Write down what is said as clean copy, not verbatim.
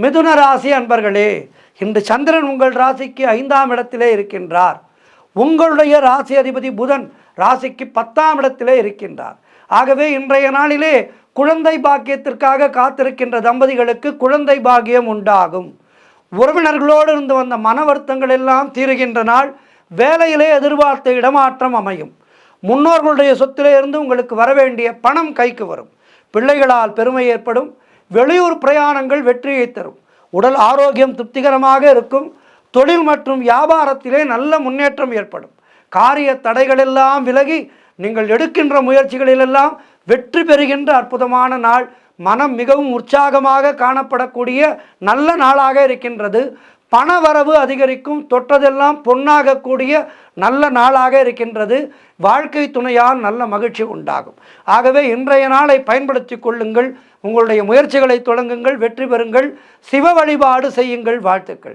மிதுன ராசி அன்பர்களே, இன்று சந்திரன் உங்கள் ராசிக்கு 5ஆம் இடத்திலே இருக்கின்றார். உங்களுடைய ராசி அதிபதி புதன் ராசிக்கு 10ஆம் இடத்திலே இருக்கின்றார். ஆகவே இன்றைய நாளிலே குழந்தை பாக்கியத்திற்காக காத்திருக்கின்ற தம்பதிகளுக்கு குழந்தை பாக்கியம் உண்டாகும். உறவினர்களோடு இருந்து வந்த மன வருத்தங்கள் எல்லாம் தீருகின்ற நாள். வேலையிலே எதிர்பார்த்த இடமாற்றம் அமையும். முன்னோர்களுடைய சொத்திலே இருந்து உங்களுக்கு வரவேண்டிய பணம் கைக்கு வரும். பிள்ளைகளால் பெருமை ஏற்படும். வெளியூர் பிரயாணங்கள் வெற்றியை தரும். உடல் ஆரோக்கியம் திருப்திகரமாக இருக்கும். தொழில் மற்றும் வியாபாரத்திலே நல்ல முன்னேற்றம் ஏற்படும். காரிய தடைகளெல்லாம் விலகி நீங்கள் எடுக்கின்ற முயற்சிகளிலெல்லாம் வெற்றி பெறுகின்ற அற்புதமான நாள். மனம் மிகவும் உற்சாகமாக காணப்படக்கூடிய நல்ல நாளாக இருக்கின்றது. பணவரவு அதிகரிக்கும். தொட்டதெல்லாம் பொன்னாகக்கூடிய நல்ல நாளாக இருக்கின்றது. வாழ்க்கை துணையால் நல்ல மகிழ்ச்சி உண்டாகும். ஆகவே இன்றைய நாளை பயன்படுத்தி கொள்ளுங்கள். உங்களுடைய முயற்சிகளை தொடங்குங்கள், வெற்றி பெறுங்கள். சிவ வழிபாடு செய்யுங்கள். வாழ்த்துக்கள்.